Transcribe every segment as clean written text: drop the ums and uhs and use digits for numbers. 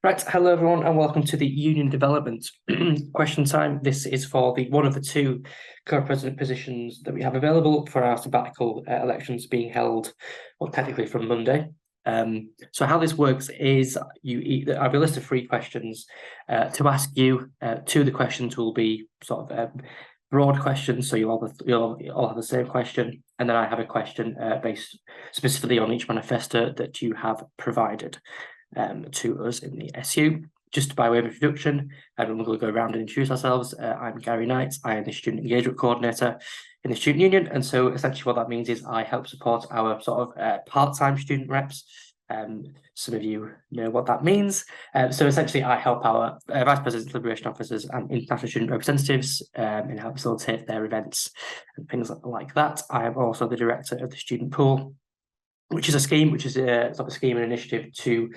Right, hello everyone, and welcome to the Union Development question time. This is for one of the two co-president positions that we have available for our sabbatical elections being held, well, technically from Monday. So how this works is I have a list of 3 questions to ask you. 2 of the questions will be sort of broad questions, so you'll all have the same question, and then I have a question based specifically on each manifesto that you have provided to us in the SU. Just by way of introduction, we're going to go around and introduce ourselves. I'm Gary Knight. I am the Student Engagement Coordinator in the Student Union. And so essentially what that means is I help support our sort of part-time student reps. Some of you know what that means. So essentially I help our Vice Presidents, Liberation Officers and International Student Representatives in help facilitate their events and things like that. I am also the Director of the Student Pool, which is a scheme, which is a sort of scheme and initiative to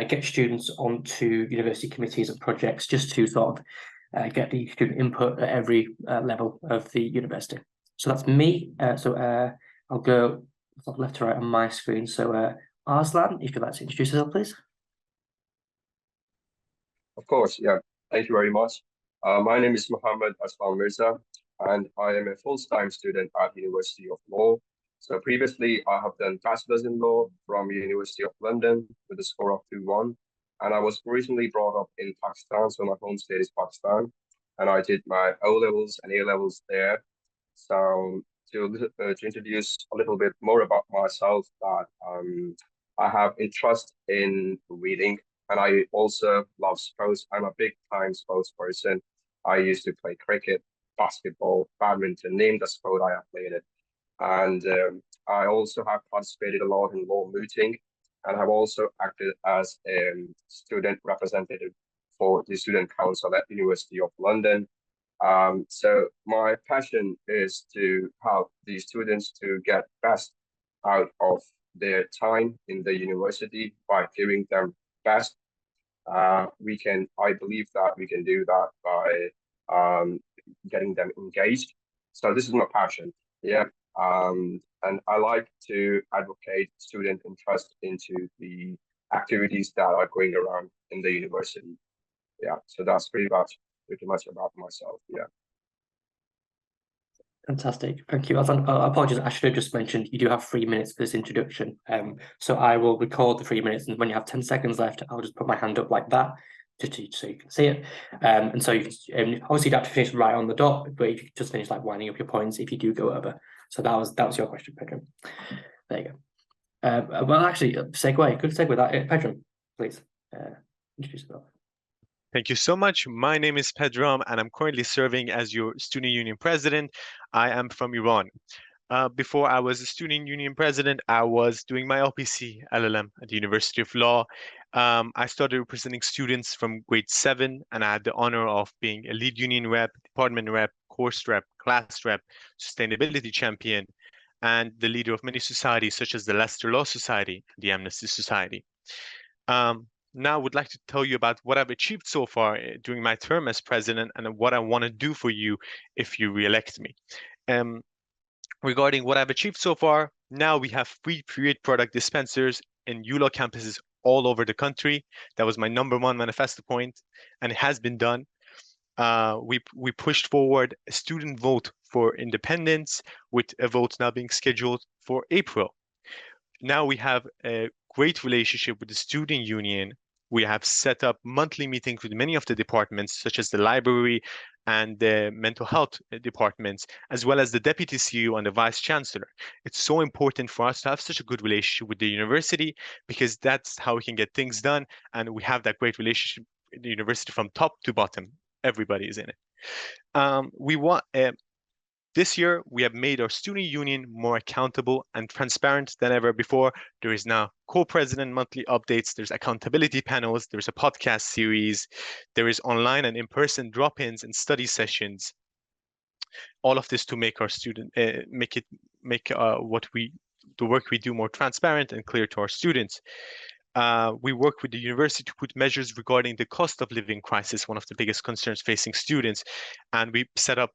get students onto university committees and projects, just to sort of get the student input at every level of the university. So that's me. I'll go sort of left to right on my screen. So Arslan, if you'd like to introduce yourself, please. Of course, yeah. Thank you very much. My name is Mohammed Aslam Mirza, and I am a full-time student at University of Law. So previously, I have done Bachelor's in Law from University of London with a score of 2-1. And I was originally brought up in Pakistan, so my home state is Pakistan. And I did my O-levels and A-levels there. So to introduce a little bit more about myself, that I have interest in reading, and I also love sports. I'm a big time sports person. I used to play cricket, basketball, badminton, name the sport, I have played it. And I also have participated a lot in law mooting, and have also acted as a student representative for the Student Council at University of London. So my passion is to help the students to get best out of their time in the university by giving them best. I believe that we can do that by getting them engaged. So this is my passion. Yeah. And I like to advocate student interest into the activities that are going around in the university. Yeah, so that's pretty much about myself. Yeah. Fantastic, thank you. Apologies, I should have just mentioned you do have 3 minutes for this introduction. So I will record the 3 minutes, and when you have 10 seconds left, I'll just put my hand up like that, so you can see it. And so you can, obviously you don't have to finish right on the dot, but if you just finish like winding up your points if you do go over. So that was your question, Pedram. There you go. Well, actually, good segue that. Pedram, please introduce yourself. Thank you so much. My name is Pedram, and I'm currently serving as your student union president. I am from Iran. Before I was a student union president, I was doing my LPC LLM at the University of Law. I started representing students from grade 7, and I had the honor of being a lead union rep, department rep, course rep, class rep, sustainability champion, and the leader of many societies such as the Leicester Law Society, the Amnesty Society. Now I would like to tell you about what I've achieved so far during my term as president and what I want to do for you if you re-elect me. Regarding what I've achieved so far, now we have free period product dispensers in ULaw campuses all over the country. That was my #1 manifesto point, and it has been done. We pushed forward a student vote for independence, with a vote now being scheduled for April. Now we have a great relationship with the student union. We have set up monthly meetings with many of the departments, such as the library and the mental health departments, as well as the deputy CEO and the vice chancellor. It's so important for us to have such a good relationship with the university, because that's how we can get things done. And we have that great relationship with the university from top to bottom. Everybody is in it. This year, we have made our student union more accountable and transparent than ever before. There is now co-president monthly updates, there's accountability panels, there's a podcast series, there is online and in-person drop-ins and study sessions. All of this to make our the work we do more transparent and clear to our students. We work with the university to put measures regarding the cost of living crisis, one of the biggest concerns facing students, and we set up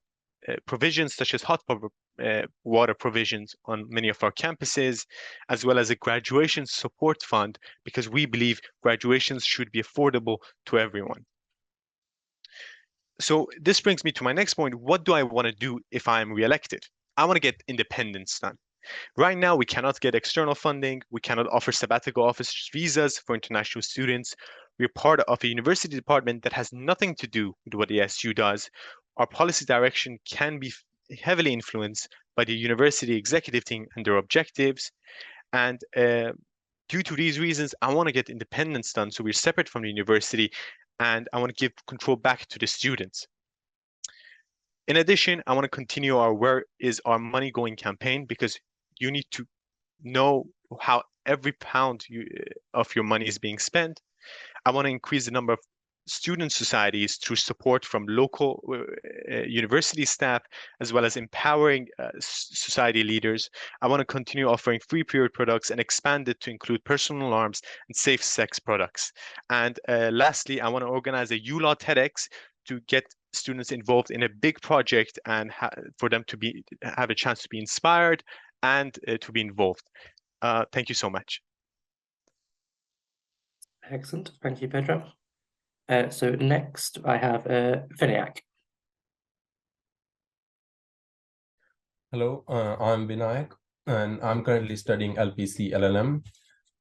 provisions such as hot water provisions on many of our campuses, as well as a graduation support fund, because we believe graduations should be affordable to everyone. So this brings me to my next point. What do I want to do if I'm reelected? I want to get independence done. Right now, we cannot get external funding. We cannot offer sabbatical office visas for international students. We're part of a university department that has nothing to do with what the SU does. Our policy direction can be heavily influenced by the university executive team and their objectives. And due to these reasons, I want to get independence done so we're separate from the university, and I want to give control back to the students. In addition, I want to continue our Where Is Our Money Going campaign, because you need to know how every pound of your money is being spent. I want to increase the number of student societies through support from local university staff, as well as empowering society leaders. I want to continue offering free period products and expand it to include personal alarms and safe sex products. And lastly, I want to organize a ULaw TEDx to get students involved in a big project and for them to have a chance to be inspired and to be involved. Thank you so much. Excellent. Thank you, Pedro. So next I have Vinayak. Hello, I'm Vinayak, and I'm currently studying LPC LLM.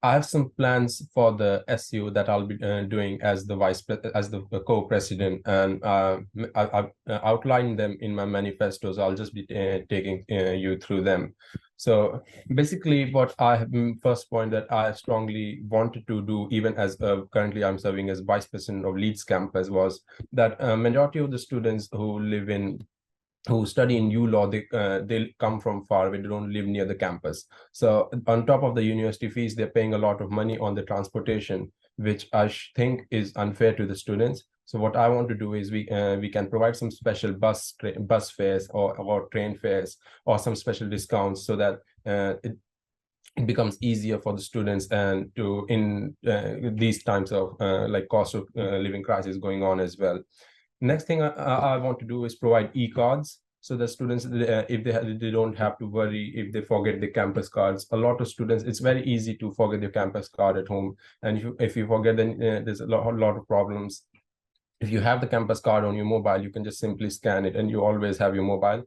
I have some plans for the SU that I'll be doing as the co-president, and I've outlined them in my manifesto. So I'll just be taking you through them. So basically, what I have first point that I strongly wanted to do, even as currently I'm serving as vice president of Leeds campus, was that majority of the students who study in ULaw, they come from far away, they don't live near the campus. So on top of the university fees, they're paying a lot of money on the transportation, which I think is unfair to the students. So what I want to do is we can provide some special bus fares or train fares or some special discounts, so that it becomes easier for the students and in these times of like cost of living crisis going on as well. Next thing I want to do is provide e-cards, so the students, if they don't have to worry if they forget the campus cards. A lot of students, it's very easy to forget your campus card at home, and if you forget, then there's a lot of problems. If you have the campus card on your mobile, you can just simply scan it, and you always have your mobile.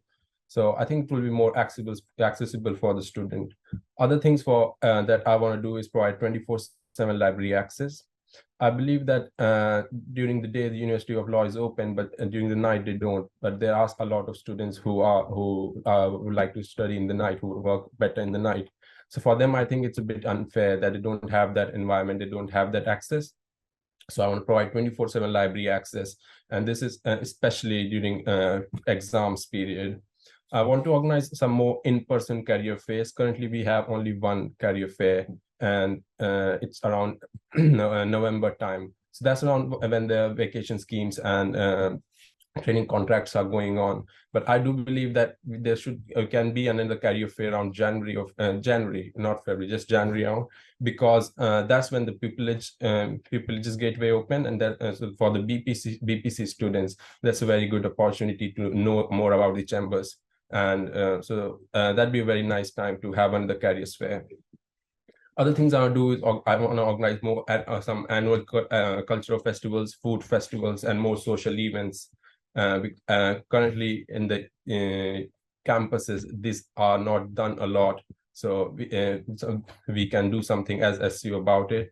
So I think it will be more accessible for the student. Other things that I want to do is provide 24/7 library access. I believe that during the day the University of Law is open, but during the night they don't. But there are a lot of students who would like to study in the night, who work better in the night. So for them, I think it's a bit unfair that they don't have that environment, they don't have that access. So I want to provide 24/7 library access, and this is especially during exams period. I want to organize some more in-person career fairs. Currently, we have only one career fair, and it's around November time. So that's around when the vacation schemes and training contracts are going on. But I do believe that there can be another career fair around January, not February, just January, because that's when the pupillage gateway open, and that so for the BPC students, that's a very good opportunity to know more about the chambers. And so that'd be a very nice time to have another careers fair. Other things I want to do is I want to organize more some annual cultural festivals, food festivals, and more social events. Currently in the campuses, these are not done a lot. So we can do something as SU about it.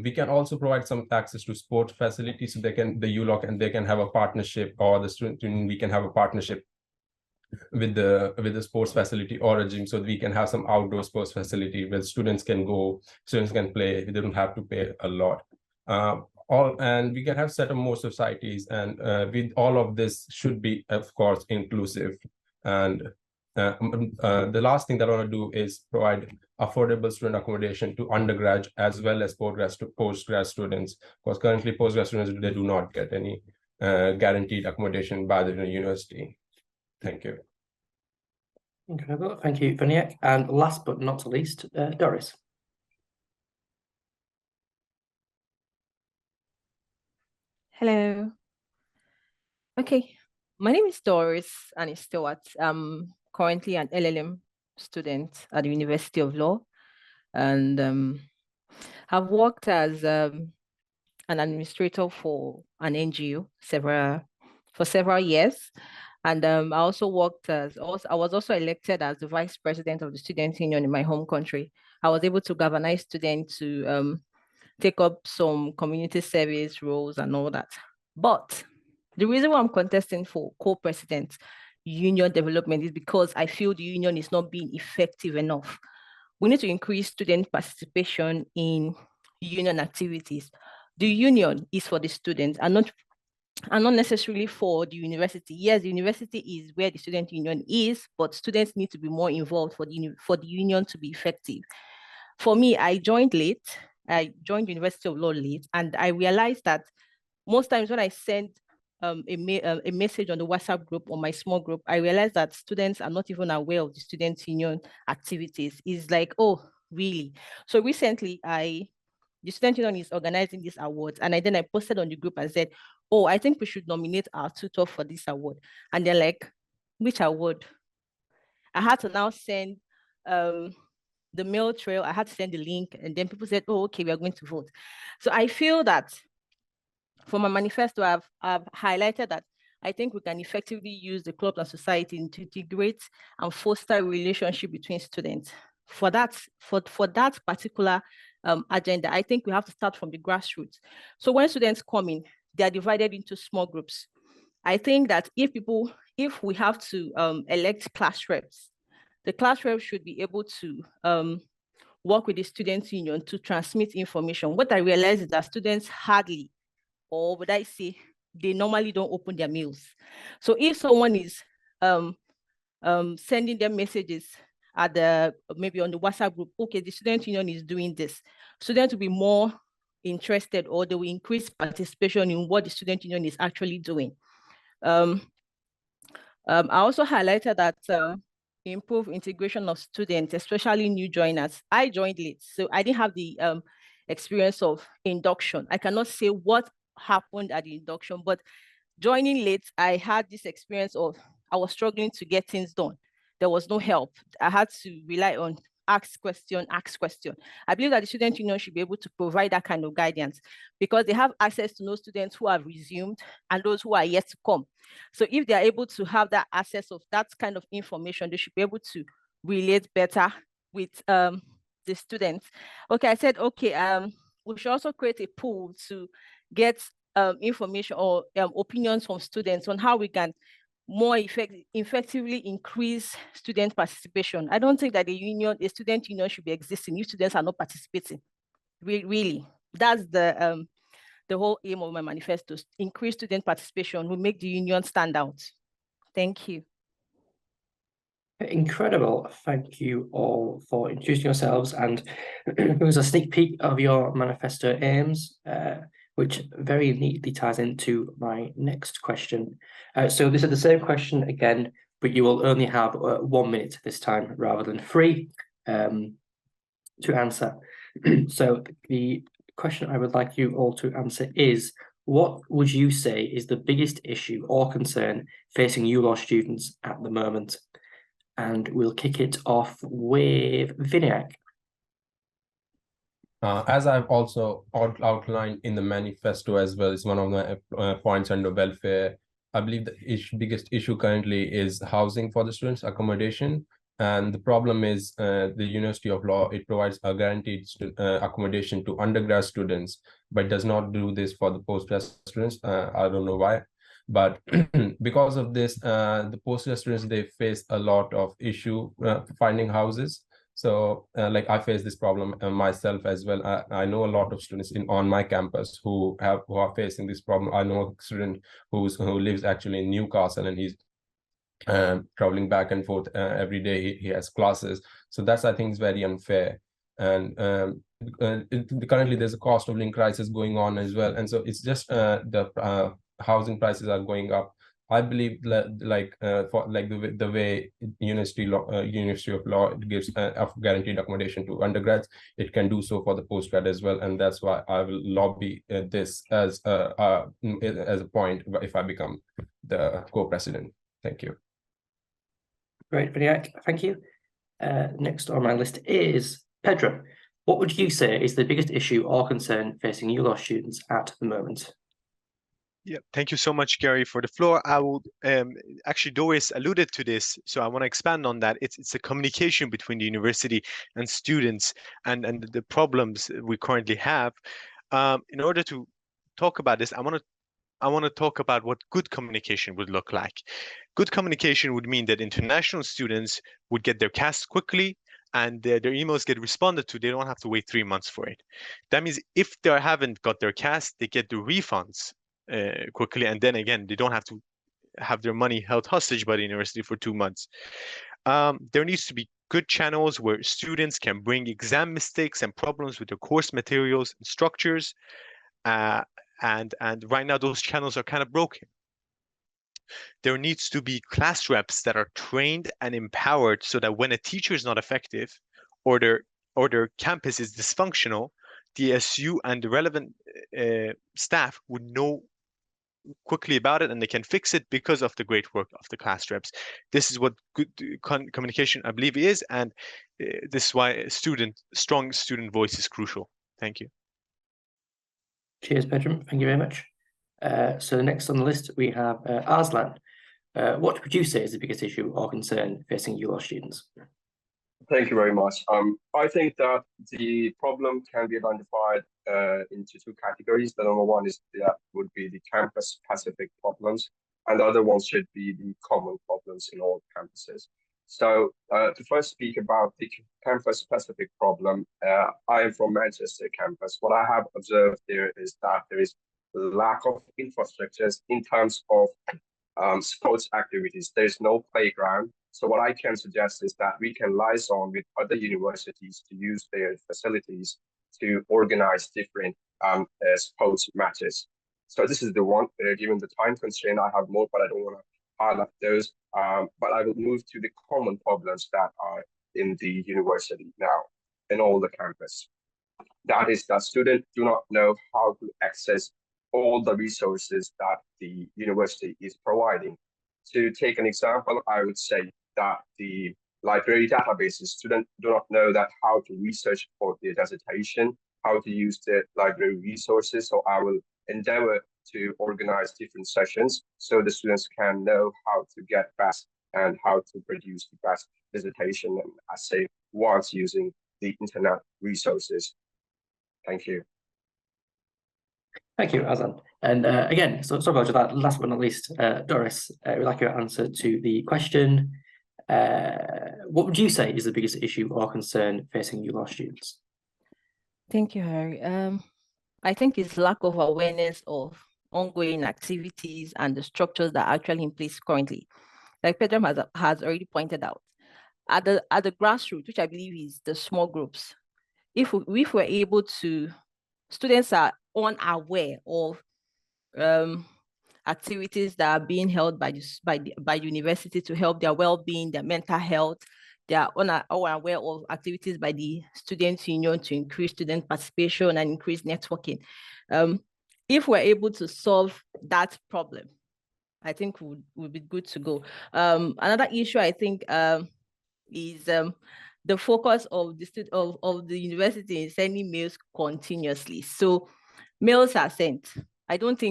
We can also provide some access to sport facilities, so the ULaw and they can have a partnership, or the student we can have a partnership with the sports facility or a gym, so we can have some outdoor sports facility where students can play. They don't have to pay a lot. And we can have set up more societies, and with all of this should be, of course, inclusive. And the last thing that I want to do is provide affordable student accommodation to undergrad as well as postgrad students, because currently postgrad students, they do not get any guaranteed accommodation by the university. Thank you. Incredible. Thank you, Vinayak. And last but not least, Doris. Hello. Okay, my name is Doris Annie Stewart. currently an LLM student at the University of Law, and I've worked as an administrator for an NGO for several years. And I also worked I was also elected as the vice president of the Student Union in my home country. I was able to galvanize students to take up some community service roles and all that. But the reason why I'm contesting for co-president union development is because I feel the union is not being effective enough. We need to increase student participation in union activities. The union is for the students and not necessarily for the university. Yes, the university is where the student union is, but students need to be more involved for the union to be effective. For me, I joined late. I joined University of Law late, and I realized that most times when I send a message on the WhatsApp group or my small group, I realized that students are not even aware of the student union activities. It's like, oh, really? So recently, the student union is organizing these awards, and then I posted on the group and said, oh, I think we should nominate our tutor for this award. And they're like, which award? I had to now send the mail trail. I had to send the link, and then people said, oh, okay, we are going to vote. So I feel that for my manifesto, I've highlighted that I think we can effectively use the clubs and society to integrate and foster a relationship between students. For that particular agenda, I think we have to start from the grassroots. So when students come in, they are divided into small groups. I think that if we have to elect class reps, the class reps should be able to work with the students' union to transmit information. What I realized is that students hardly, or would I say, they normally don't open their mails. So if someone is sending them messages at maybe on the WhatsApp group, okay, the student union is doing this, students will be more interested, or they will increase participation in what the student union is actually doing. I also highlighted that improve integration of students, especially new joiners. I joined late, so I didn't have the experience of induction. I cannot say what happened at the induction, but joining late, I had this experience of I was struggling to get things done. There was no help. I had to rely on ask question. I believe that the student union should be able to provide that kind of guidance because they have access to those students who have resumed and those who are yet to come. So if they are able to have that access of that kind of information, they should be able to relate better with the students. Okay, I said, okay, we should also create a pool to get information or opinions from students on how we can more effectively increase student participation. I don't think that a student union should be existing if students are not participating. Really, that's the whole aim of my manifesto. Increase student participation will make the union stand out. Thank you. Incredible. Thank you all for introducing yourselves, and it was a sneak peek of your manifesto aims, which very neatly ties into my next question. So this is the same question again, but you will only have 1 minute this time rather than 3 to answer. So the question I would like you all to answer is, what would you say is the biggest issue or concern facing ULaw students at the moment? And we'll kick it off with Vinayak. As I've also outlined in the manifesto as well, it's one of my points under welfare. I believe the biggest issue currently is housing for the students, accommodation. And the problem is the University of Law, it provides a guaranteed accommodation to undergrad students, but does not do this for the postgrad students. I don't know why. But because of this, the postgrad students, they face a lot of issue finding houses. So like I face this problem myself as well. I know a lot of students on my campus who are facing this problem. I know a student who lives actually in Newcastle, and he's traveling back and forth every day. He has classes. So that's, I think, is very unfair. And currently there's a cost of living crisis going on as well. And so it's just the housing prices are going up. I believe the way University of Law it gives guaranteed accommodation to undergrads, it can do so for the postgrad as well, and that's why I will lobby this as a point if I become the co-president. Thank you. Great, Vinayak, thank you. Next on my list is Pedro. What would you say is the biggest issue or concern facing ULaw students at the moment? Yeah, thank you so much, Gary, for the floor. I will actually, Doris alluded to this, so I want to expand on that. It's the communication between the university and students and the problems we currently have. In order to talk about this, I want to talk about what good communication would look like. Good communication would mean that international students would get their CAS quickly and their emails get responded to. They don't have to wait 3 months for it. That means if they haven't got their CAS, they get the refunds quickly, and then again they don't have to have their money held hostage by the university for 2 months. There needs to be good channels where students can bring exam mistakes and problems with their course materials and structures, and right now those channels are kind of broken. There needs to be class reps that are trained and empowered so that when a teacher is not effective or their campus is dysfunctional, the SU and the relevant staff would know quickly about it and they can fix it because of the great work of the class reps. This is what good communication, I believe, is, and this is why strong student voice is crucial. Thank you. Cheers, Pedro. Thank you very much. So next on the list we have Arslan. What would you say is the biggest issue or concern facing ULaw students? Thank you very much. I think that the problem can be identified into two categories. The number one is that would be the campus-specific problems, and the other ones should be the common problems in all campuses. So to first speak about the campus-specific problem, I am from Manchester campus. What I have observed there is that there is lack of infrastructures in terms of sports activities. There's no playground. So what I can suggest is that we can liaison with other universities to use their facilities to organize different sports matches. So this is the one, given the time constraint, I have more, but I don't want to highlight those. But I will move to the common problems that are in the university now, in all the campus. That is that students do not know how to access all the resources that the university is providing. To take an example, I would say that the library databases, students do not know that how to research for their dissertation, how to use the library resources. So I will endeavor to organize different sessions so the students can know how to get best and how to produce the best dissertation and essay whilst using the internet resources. Thank you. Thank you, Arslan. And again, so sorry about that. Last but not least, Doris, we'd like your answer to the question. What would you say is the biggest issue or concern facing ULaw students? Thank you, Harry. I think it's lack of awareness of ongoing activities and the structures that are actually in place currently. Like Pedro has already pointed out, at the grassroots, which I believe is the small groups, if we're able to, students are unaware of activities that are being held by the university to help their well-being, their mental health. They are unaware of activities by the student union to increase student participation and increase networking. If we're able to solve that problem, I think would be good to go. Another issue I think is the focus of the university in sending mails continuously. So mails are sent. I don't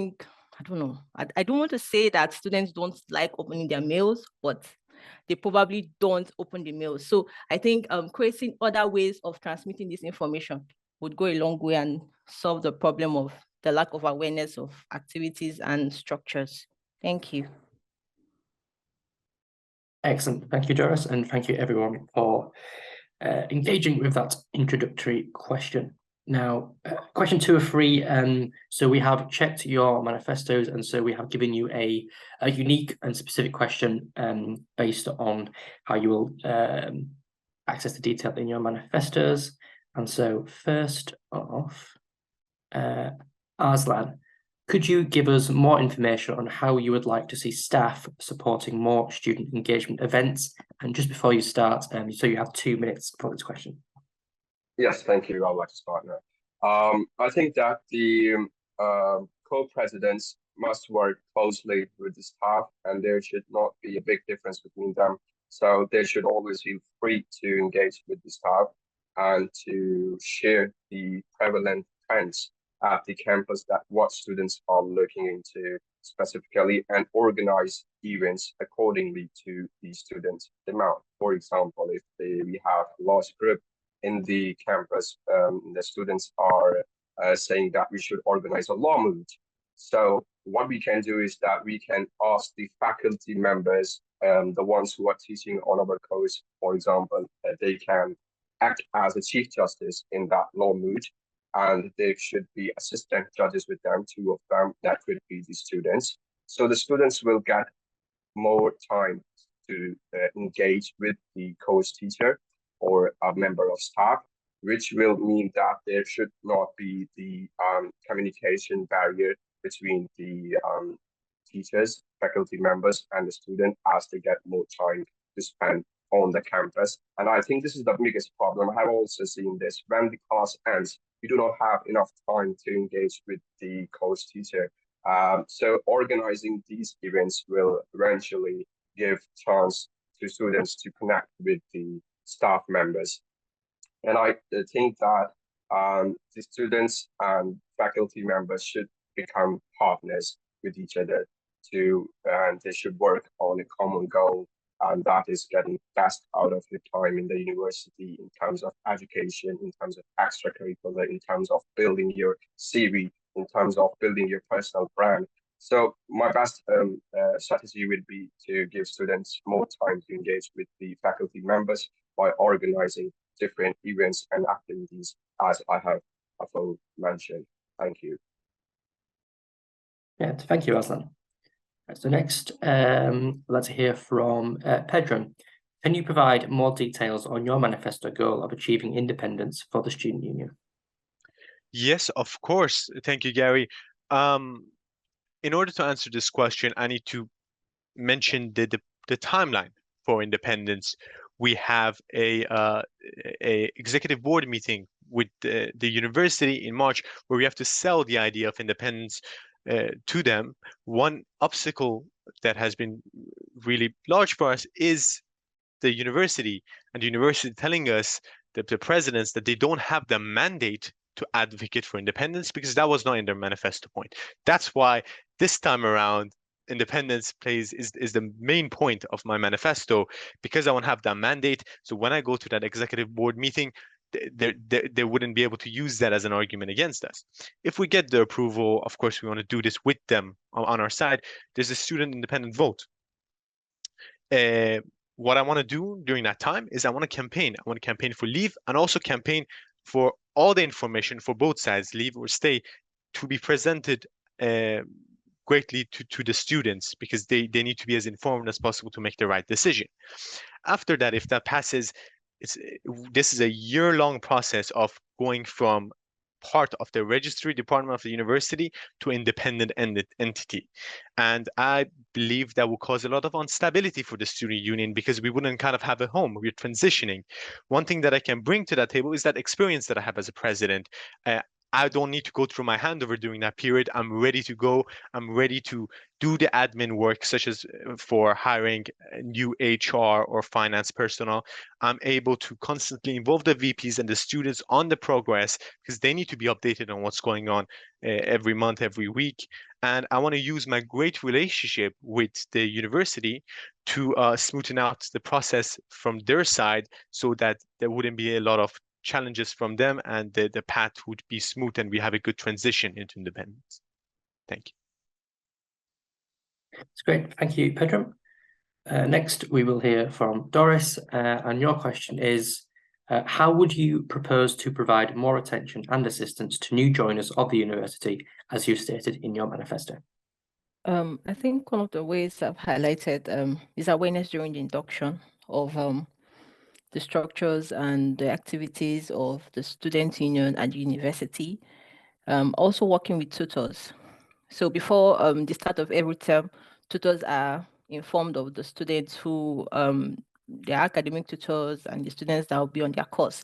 know. I don't want to say that students don't like opening their mails, but they probably don't open the mails. So I think creating other ways of transmitting this information would go a long way and solve the problem of the lack of awareness of activities and structures. Thank you. Excellent. Thank you, Doris, and thank you everyone for engaging with that introductory question. Now, question 2 of 3. So we have checked your manifestos, and so we have given you a unique and specific question based on how you will access the detail in your manifestos. And so first off, Arslan, could you give us more information on how you would like to see staff supporting more student engagement events? And just before you start, so you have 2 minutes for this question. Yes, thank you. I'd like to start now. I think that the co-presidents must work closely with the staff, and there should not be a big difference between them. So they should always feel free to engage with the staff and to share the prevalent trends at the campus that what students are looking into specifically and organize events accordingly to the students' demand. For example, if we have a large group in the campus, the students are saying that we should organize a law moot. So what we can do is that we can ask the faculty members, the ones who are teaching on our course, for example, they can act as a chief justice in that law moot, and there should be assistant judges with them, 2 of them, that could be the students. So the students will get more time to engage with the course teacher or a member of staff, which will mean that there should not be the communication barrier between the teachers, faculty members, and the student as they get more time to spend on the campus. And I think this is the biggest problem. I have also seen this. When the class ends, you do not have enough time to engage with the course teacher. So organizing these events will eventually give chance to students to connect with the staff members. And I think that the students and faculty members should become partners with each other and they should work on a common goal, and that is getting best out of your time in the university in terms of education, in terms of extracurricular, in terms of building your CV, in terms of building your personal brand. So my best strategy would be to give students more time to engage with the faculty members by organizing different events and activities, as I have mentioned. Thank you. Yeah, thank you, Aslan. So next, let's hear from Pedram. Can you provide more details on your manifesto goal of achieving independence for the student union? Yes, of course. Thank you, Gary. In order to answer this question, I need to mention the timeline for independence. We have a executive board meeting with the university in March, where we have to sell the idea of independence to them. One obstacle that has been really large for us is the university, and the university telling us, the presidents, that they don't have the mandate to advocate for independence, because that was not in their manifesto point. That's why this time around, independence is the main point of my manifesto, because I want to have that mandate. So when I go to that executive board meeting, they wouldn't be able to use that as an argument against us. If we get the approval, of course, we want to do this with them on our side. There's a student independent vote. What I want to do during that time is I want to campaign. I want to campaign for leave, and also campaign for all the information for both sides, leave or stay, to be presented greatly to the students, because they need to be as informed as possible to make the right decision. After that, if that passes, this is a year-long process of going from part of the registry department of the university to independent entity. And I believe that will cause a lot of instability for the student union, because we wouldn't kind of have a home. We're transitioning. One thing that I can bring to that table is that experience that I have as a president. I don't need to go through my handover during that period. I'm ready to go. I'm ready to do the admin work, such as for hiring new HR or finance personnel. I'm able to constantly involve the VPs and the students on the progress, because they need to be updated on what's going on every month, every week. And I want to use my great relationship with the university to smoothen out the process from their side, so that there wouldn't be a lot of challenges from them, and the path would be smooth, and we have a good transition into independence. Thank you. That's great. Thank you, Pedram. Next, we will hear from Doris, and your question is, how would you propose to provide more attention and assistance to new joiners of the university, as you stated in your manifesto? I think one of the ways I've highlighted is awareness during the induction of the structures and the activities of the student union at the university. Also working with tutors. So before the start of every term, tutors are informed of the students who their academic tutors and the students that will be on their course.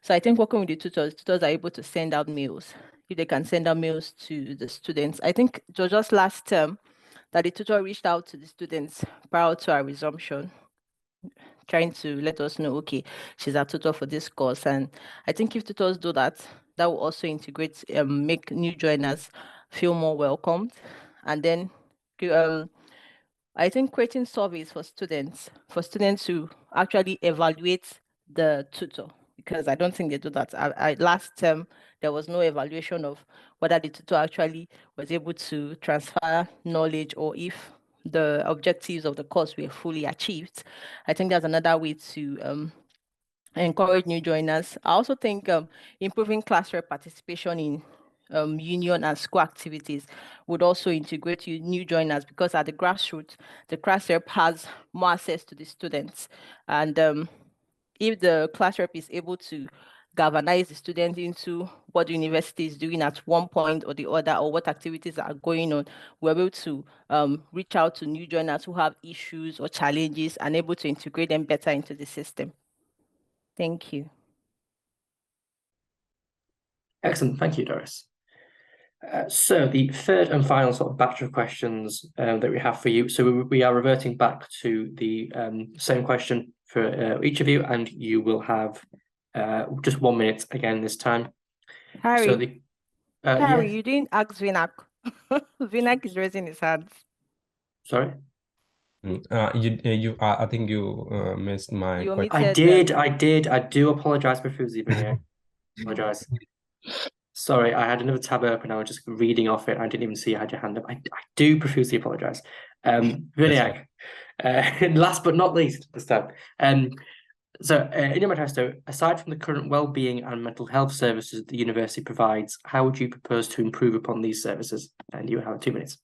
So I think working with the tutors are able to send out mails. If they can send out mails to the students. I think it was just last term that the tutor reached out to the students prior to our resumption trying to let us know, okay, she's a tutor for this course. And I think if tutors do that, that will also integrate, make new joiners feel more welcomed. And then I think creating surveys for students to actually evaluate the tutor, because I don't think they do that. Last term, there was no evaluation of whether the tutor actually was able to transfer knowledge or if the objectives of the course were fully achieved. I think that's another way to encourage new joiners. I also think improving classroom participation in union and school activities would also integrate new joiners, because at the grassroots, the class rep has more access to the students. And if the class rep is able to galvanize the students into what the university is doing at one point or the other, or what activities are going on, we're able to reach out to new joiners who have issues or challenges and able to integrate them better into the system. Thank you. Excellent, thank you, Doris. So the third and final sort of batch of questions that we have for you. So we are reverting back to the same question for each of you, and you will have just 1 minute again this time. Harry, So the Harry, yes. you didn't ask Vinak. Vinak is raising his hands. Sorry. I think you missed my You question. I did. I do apologize profusely, Vinayak. Apologize. Sorry, I had another tab open. I was just reading off it. I didn't even see you had your hand up. I do profusely apologize. Vinayak, last but not least this time. So in your manifesto, aside from the current well-being and mental health services the university provides, how would you propose to improve upon these services? And you have 2 minutes.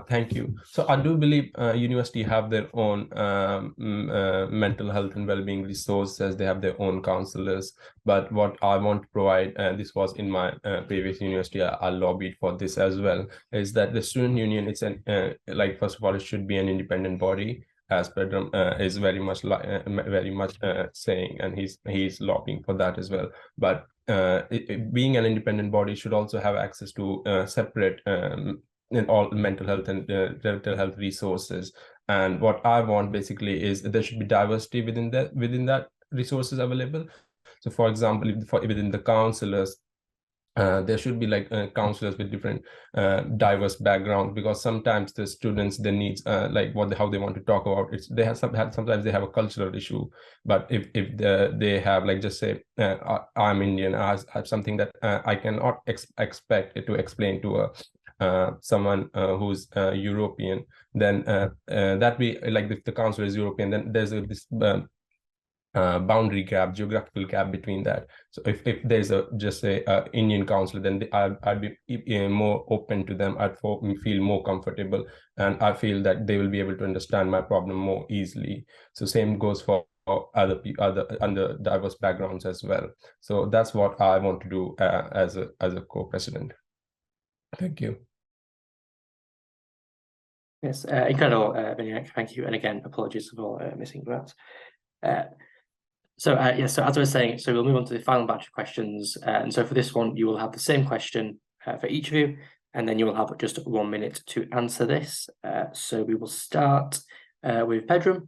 Thank you. So I do believe university have their own mental health and well-being resources. They have their own counselors. But what I want to provide, and this was in my previous university, I lobbied for this as well, is that the student union, it's an like, first of all, it should be an independent body, as Pedram is very much saying, and he's lobbying for that as well. But being an independent body should also have access to separate in all mental health and mental health resources. And what I want basically is there should be diversity within that resources available. So for example, within the counselors, there should be like counselors with different diverse backgrounds, because sometimes the students, their needs, like how they want to talk about it, they have sometimes they have a cultural issue. But if they have, like, just say I'm Indian, I have something that I cannot expect to explain to someone who's European, then that way, like if the counselor is European, then there's this boundary gap, geographical gap between that. So if there's just a Indian counselor, then I'd be more open to them. I'd feel more comfortable, and I feel that they will be able to understand my problem more easily. So same goes for other diverse backgrounds as well. So that's what I want to do as a co-president. Thank you. Yes, incredible, Vinayak. Thank you. And again, apologies for missing that. So as I was saying, so we'll move on to the final batch of questions. And so for this one, you will have the same question for each of you, and then you will have just 1 minute to answer this. So we will start with Pedram.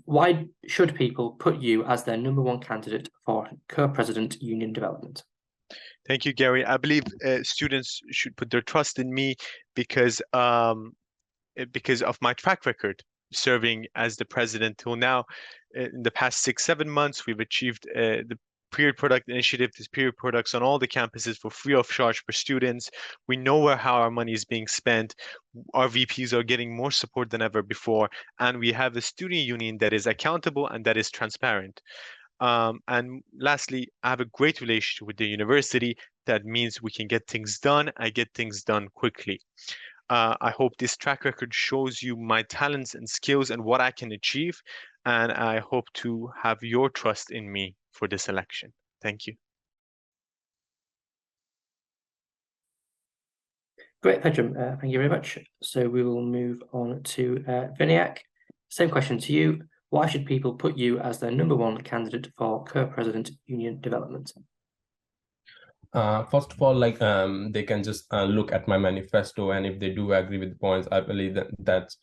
Why should people put you as their #1 candidate for co-president union development? Thank you, Gary. I believe students should put their trust in me because of my track record serving as the president till now. In the past 6-7 months, we've achieved the period product initiative, this period products on all the campuses for free of charge for students. We know how our money is being spent. Our VPs are getting more support than ever before, and we have a student union that is accountable and that is transparent. And lastly, I have a great relationship with the university. That means we can get things done. I get things done quickly. I hope this track record shows you my talents and skills and what I can achieve. And I hope to have your trust in me for this election. Thank you. Great, Pedram. Thank you very much. So we will move on to Vinayak. Same question to you. Why should people put you as their #1 candidate for co-president union development? First of all, they can just look at my manifesto, and if they do agree with the points, I believe that's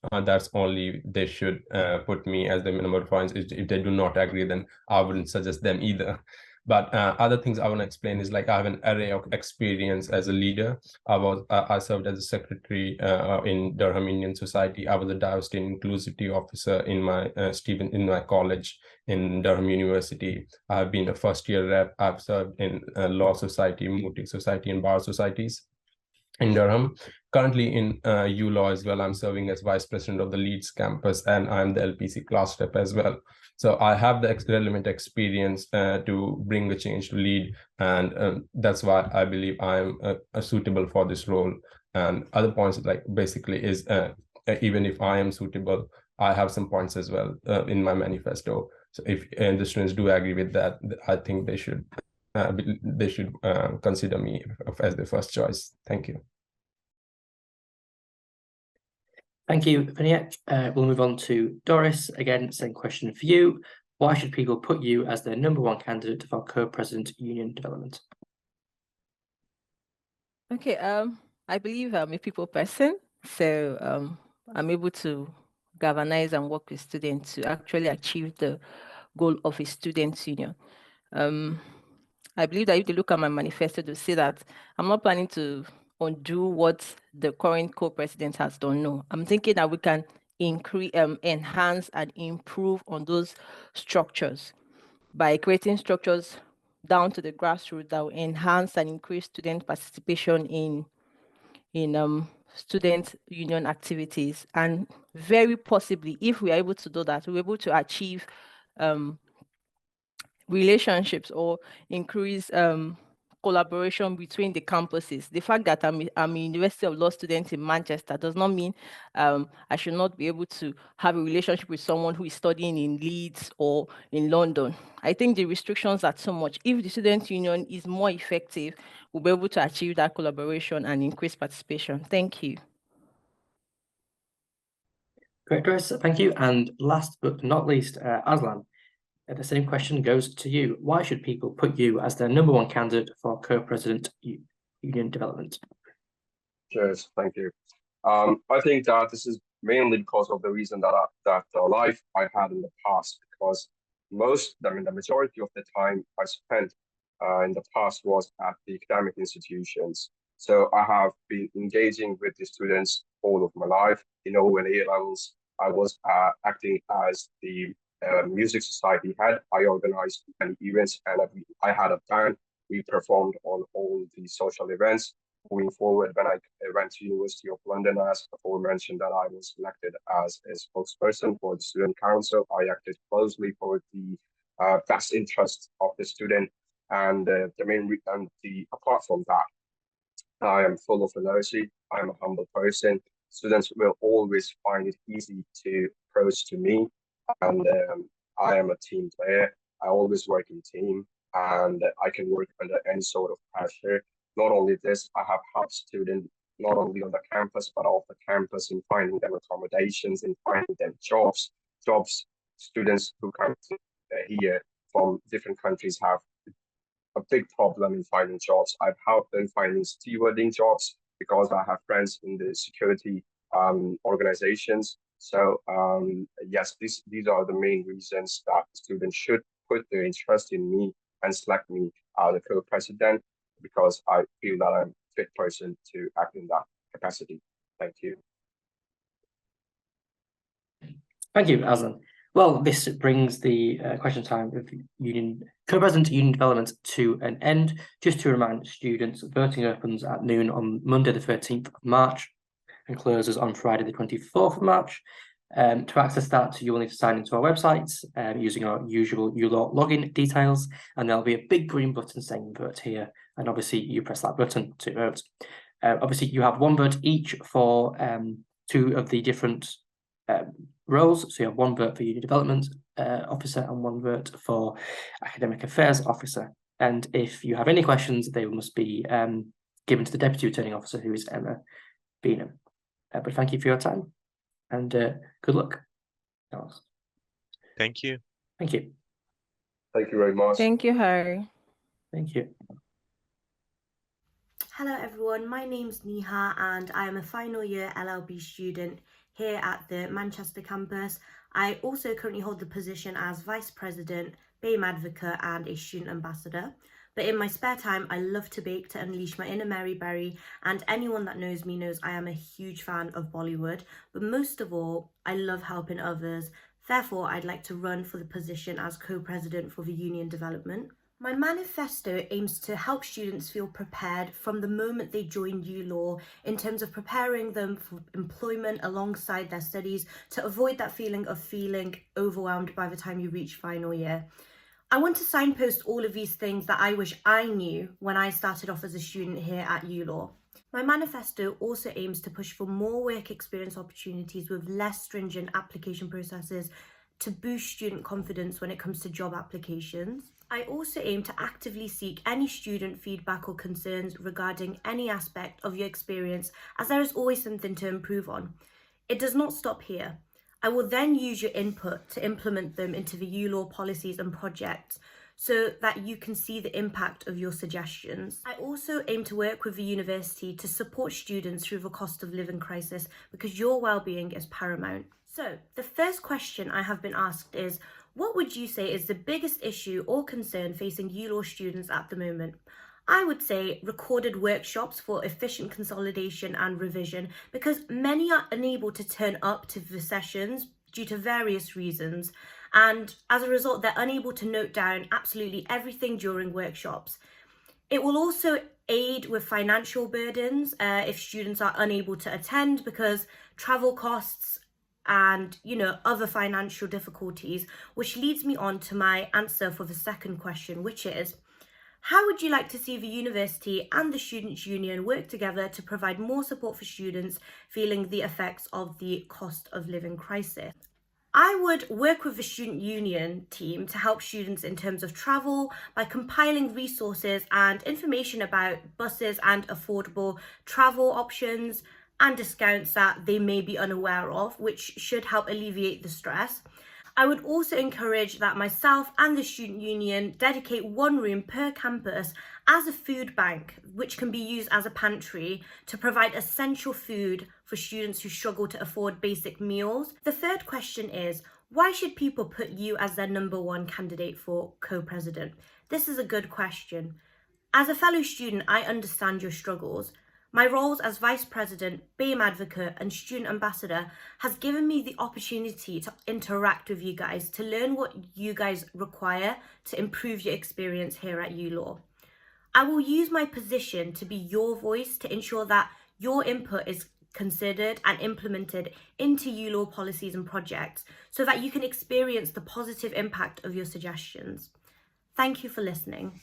only they should put me as the minimum points. If they do not agree, then I wouldn't suggest them either. But other things I want to explain is I have an array of experience as a leader. I served as a secretary in Durham Indian Society. I was a diversity and inclusivity officer in my college in Durham University. I've been a first-year rep. I've served in Law Society, Mooting Society, and Bar Societies in Durham. Currently in ULaw as well, I'm serving as Vice President of the Leeds campus, and I'm the LPC class rep as well. So I have the relevant experience to bring the change to lead, and that's why I believe I'm suitable for this role. And other points basically is even if I am suitable, I have some points as well in my manifesto. So if the students do agree with that, I think they should consider me as their first choice. Thank you. Thank you, Vinayak. We'll move on to Doris. Again, same question for you. Why should people put you as their #1 candidate for co-president union development? Okay, I believe I'm a people person, so I'm able to galvanize and work with students to actually achieve the goal of a students' union. I believe that if you look at my manifesto, to see that I'm not planning to undo what the current co-president has done. No, I'm thinking that we can enhance and improve on those structures by creating structures down to the grassroots that will enhance and increase student participation in student union activities. And very possibly, if we are able to do that, we're able to achieve relationships or increase collaboration between the campuses. The fact that I'm a University of Law student in Manchester does not mean I should not be able to have a relationship with someone who is studying in Leeds or in London. I think the restrictions are too much. If the student union is more effective, we'll be able to achieve that collaboration and increase participation. Thank you. Great, Doris. Thank you. And last but not least, Aslan. The same question goes to you. Why should people put you as their #1 candidate for co-president union development? Cheers, thank you. I think that this is mainly because of the reason that life I had in the past, because the majority of the time I spent in the past was at the academic institutions. So I have been engaging with the students all of my life. In A-levels, I was acting as the music society head. I organized many events, and I had a band. We performed on all the social events. Moving forward, when I went to University of London, as before mentioned, that I was elected as a spokesperson for the student council. I acted closely for the best interests of the student, and apart from that, I am full of energy. I'm a humble person. Students will always find it easy to approach to me, and I am a team player. I always work in team, and I can work under any sort of pressure. Not only this, I have helped students not only on the campus, but off the campus in finding them accommodations, in finding them jobs. Students who come here from different countries have a big problem in finding jobs. I've helped them finding stewarding jobs because I have friends in the security organizations. So yes, these are the main reasons that students should put their interest in me and select me as the co-president, because I feel that I'm a fit person to act in that capacity. Thank you. Thank you, Aslan. Well, this brings the question time of co-president union development to an end. Just to remind students, voting opens at noon on Monday, the 13th of March and closes on Friday, the 24th of March. To access that, you will need to sign into our website using our usual ULaw login details, and there'll be a big green button saying vote here, and obviously you press that button to vote. Obviously, you have one vote each for 2 of the different roles. So you have 1 vote for union development officer and 1 vote for academic affairs officer. And if you have any questions, they must be given to the deputy returning officer, who is Emma Beanham. But thank you for your time, and good luck. Thank you. Thank you. Thank you very much. Thank you, Harry. Thank you. Hello everyone, my name's Neha and I am a final year LLB student here at the Manchester campus. I also currently hold the position as Vice President, BAME Advocate and a Student Ambassador. But in my spare time, I love to bake to unleash my inner Mary Berry, and anyone that knows me knows I am a huge fan of Bollywood. But most of all, I love helping others. Therefore, I'd like to run for the position as co-president for the Union Development. My manifesto aims to help students feel prepared from the moment they join ULaw in terms of preparing them for employment alongside their studies to avoid that feeling of feeling overwhelmed by the time you reach final year. I want to signpost all of these things that I wish I knew when I started off as a student here at ULaw. My manifesto also aims to push for more work experience opportunities with less stringent application processes to boost student confidence when it comes to job applications. I also aim to actively seek any student feedback or concerns regarding any aspect of your experience, as there is always something to improve on. It does not stop here. I will then use your input to implement them into the ULaw policies and projects so that you can see the impact of your suggestions. I also aim to work with the university to support students through the cost of living crisis because your well-being is paramount. So the first question I have been asked is, what would you say is the biggest issue or concern facing ULaw students at the moment? I would say recorded workshops for efficient consolidation and revision, because many are unable to turn up to the sessions due to various reasons, and as a result they're unable to note down absolutely everything during workshops. It will also aid with financial burdens if students are unable to attend because travel costs and other financial difficulties, which leads me on to my answer for the second question, which is, how would you like to see the university and the Students' Union work together to provide more support for students feeling the effects of the cost of living crisis? I would work with the Student Union team to help students in terms of travel by compiling resources and information about buses and affordable travel options and discounts that they may be unaware of, which should help alleviate the stress. I would also encourage that myself and the Student Union dedicate one room per campus as a food bank, which can be used as a pantry to provide essential food for students who struggle to afford basic meals. The third question is, why should people put you as their number one candidate for co-president? This is a good question. As a fellow student, I understand your struggles. My roles as Vice President, BAME Advocate and Student Ambassador has given me the opportunity to interact with you guys, to learn what you guys require to improve your experience here at ULaw. I will use my position to be your voice to ensure that your input is considered and implemented into ULaw policies and projects so that you can experience the positive impact of your suggestions. Thank you for listening.